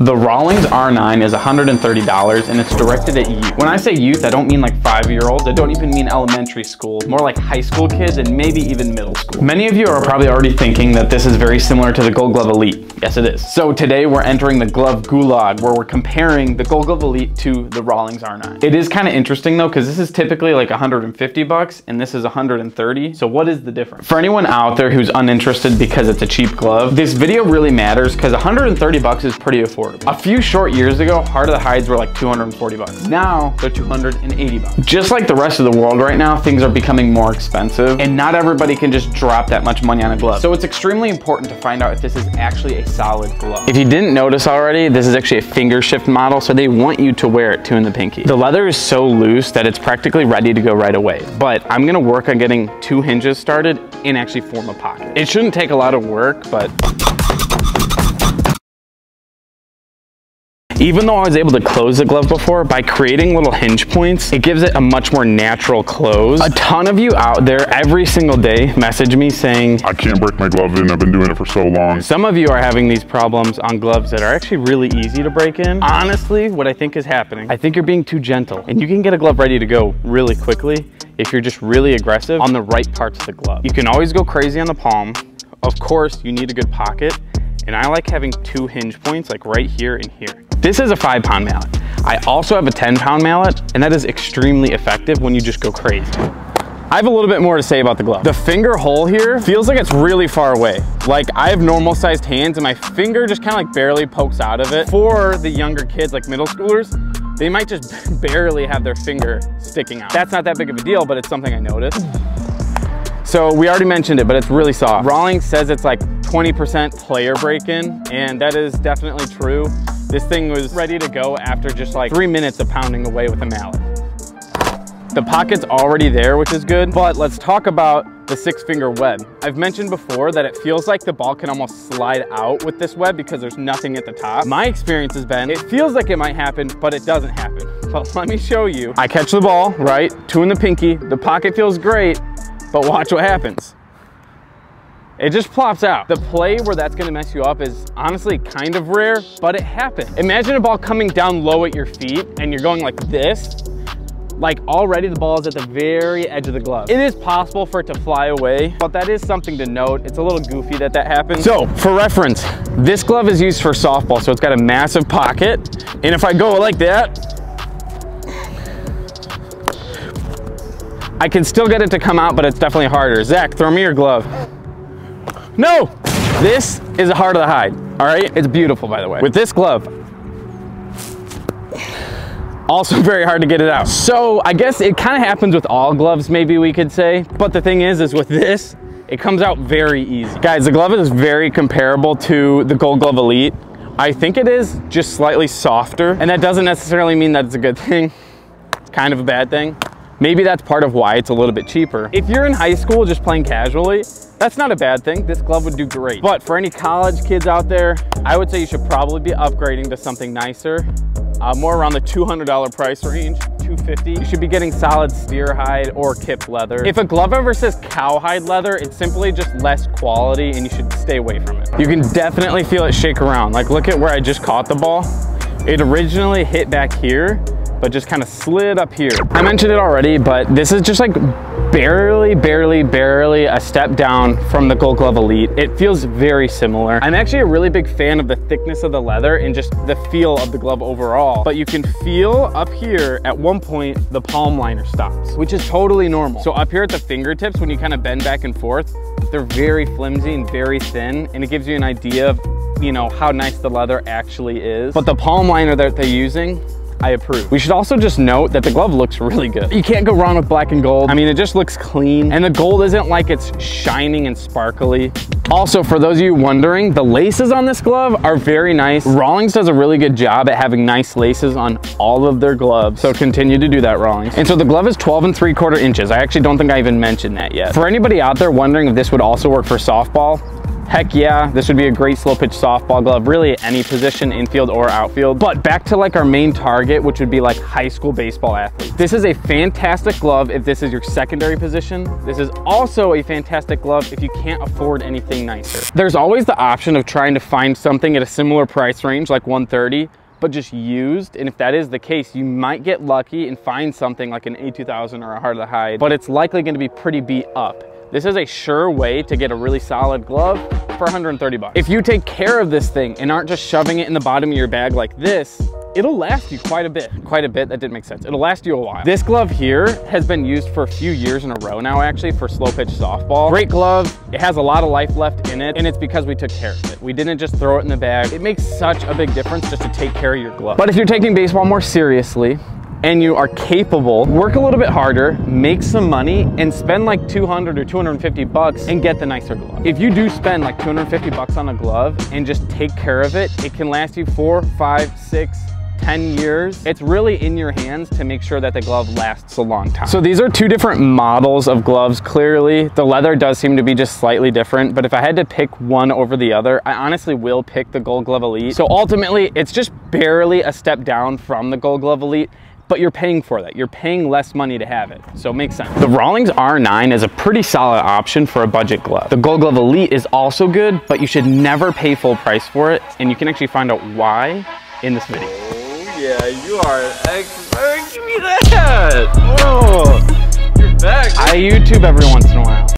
The Rawlings R9 is $130 and it's directed at youth. When I say youth, I don't mean like 5-year-olds. I don't even mean elementary school, more like high school kids and maybe even middle school. Many of you are probably already thinking that this is very similar to the Gold Glove Elite. Yes, it is. So today we're entering the glove gulag where we're comparing the Gold Glove Elite to the Rawlings R9. It is kind of interesting though, because this is typically like 150 bucks and this is 130. So what is the difference? For anyone out there who's uninterested because it's a cheap glove, this video really matters because 130 bucks is pretty affordable. A few short years ago, Heart of the Hides were like 240 bucks. Now they're 280 bucks. Just like the rest of the world right now, things are becoming more expensive and not everybody can just drop that much money on a glove. So it's extremely important to find out if this is actually a solid glove. If you didn't notice already, this is actually a finger shift model, so they want you to wear it 2 in the pinky. The leather is so loose that it's practically ready to go right away, but I'm gonna work on getting 2 hinges started and actually form a pocket. It shouldn't take a lot of work, but even though I was able to close the glove before, by creating little hinge points, it gives it a much more natural close. A ton of you out there every single day message me saying, I can't break my glove in, I've been doing it for so long. Some of you are having these problems on gloves that are actually really easy to break in. Honestly, what I think is happening, I think you're being too gentle and you can get a glove ready to go really quickly if you're just really aggressive on the right parts of the glove. You can always go crazy on the palm. Of course, you need a good pocket. And I like having 2 hinge points like right here and here. This is a 5-pound mallet. I also have a 10-pound mallet, and that is extremely effective when you just go crazy. I have a little bit more to say about the glove. The finger hole here feels like it's really far away. Like I have normal sized hands and my finger just kind of like barely pokes out of it. For the younger kids, like middle schoolers, they might just barely have their finger sticking out. That's not that big of a deal, but it's something I noticed. So we already mentioned it, but it's really soft. Rawlings says it's like 20% player break-in, and that is definitely true. This thing was ready to go after just like 3 minutes of pounding away with a mallet. The pocket's already there, which is good, but let's talk about the 6-finger web. I've mentioned before that it feels like the ball can almost slide out with this web because there's nothing at the top. My experience has been, it feels like it might happen, but it doesn't happen. But let me show you. I catch the ball, right? 2 in the pinky. The pocket feels great, but watch what happens. It just plops out. The play where that's gonna mess you up is honestly kind of rare, but it happens. Imagine a ball coming down low at your feet and you're going like this. Like already the ball is at the very edge of the glove. It is possible for it to fly away, but that is something to note. It's a little goofy that that happens. So for reference, this glove is used for softball, so it's got a massive pocket. And if I go like that, I can still get it to come out, but it's definitely harder. Zach, throw me your glove. No! This is a Heart of the Hide, all right? It's beautiful, by the way. With this glove, also very hard to get it out. So I guess it kind of happens with all gloves, maybe we could say. But the thing is with this, it comes out very easy. Guys, the glove is very comparable to the Gold Glove Elite. I think it is just slightly softer, and that doesn't necessarily mean that it's a good thing. It's kind of a bad thing. Maybe that's part of why it's a little bit cheaper. If you're in high school just playing casually, that's not a bad thing. This glove would do great. But for any college kids out there, I would say you should probably be upgrading to something nicer, more around the $200 price range, $250. You should be getting solid steer hide or kip leather. If a glove ever says cowhide leather, it's simply just less quality and you should stay away from it. You can definitely feel it shake around. Like look at where I just caught the ball. It originally hit back here, but just kind of slid up here. I mentioned it already, but this is just like barely a step down from the Gold Glove Elite. It feels very similar. I'm actually a really big fan of the thickness of the leather and just the feel of the glove overall, but you can feel up here at one point the palm liner stops, which is totally normal. So up here at the fingertips, when you kind of bend back and forth, they're very flimsy and very thin, and it gives you an idea of, you know, how nice the leather actually is. But the palm liner that they're using, I approve. We should also just note that the glove looks really good. You can't go wrong with black and gold. I mean, it just looks clean, and the gold isn't like it's shining and sparkly. Also, for those of you wondering, the laces on this glove are very nice. Rawlings does a really good job at having nice laces on all of their gloves, so continue to do that, Rawlings. And so the glove is 12 3/4 inches. I actually don't think I even mentioned that yet. For anybody out there wondering if this would also work for softball, heck yeah, this would be a great slow pitch softball glove, really at any position, infield or outfield. But back to like our main target, which would be like high school baseball athletes. This is a fantastic glove if this is your secondary position. This is also a fantastic glove if you can't afford anything nicer. There's always the option of trying to find something at a similar price range, like $130, but just used. And if that is the case, you might get lucky and find something like an A2000 or a Heart of the Hide, but it's likely going to be pretty beat up. This is a sure way to get a really solid glove for 130 bucks. If you take care of this thing and aren't just shoving it in the bottom of your bag like this, it'll last you quite a bit. That didn't make sense. It'll last you a while. This glove here has been used for a few years in a row now, actually, for slow pitch softball. Great glove. It has a lot of life left in it, and it's because we took care of it. We didn't just throw it in the bag. It makes such a big difference just to take care of your glove. But if you're taking baseball more seriously, and you are capable, work a little bit harder, make some money, and spend like 200 or 250 bucks and get the nicer glove. If you do spend like 250 bucks on a glove and just take care of it, it can last you 4, 5, 6, 10 years. It's really in your hands to make sure that the glove lasts a long time. So these are two different models of gloves. Clearly, the leather does seem to be just slightly different, but if I had to pick one over the other, I honestly will pick the Gold Glove Elite. So ultimately, it's just barely a step down from the Gold Glove Elite, but you're paying for that. You're paying less money to have it, so it makes sense. The Rawlings R9 is a pretty solid option for a budget glove. The Gold Glove Elite is also good, but you should never pay full price for it, and you can actually find out why in this video. Oh yeah, you are an expert. Give me that. Oh, you're back. I YouTube every once in a while.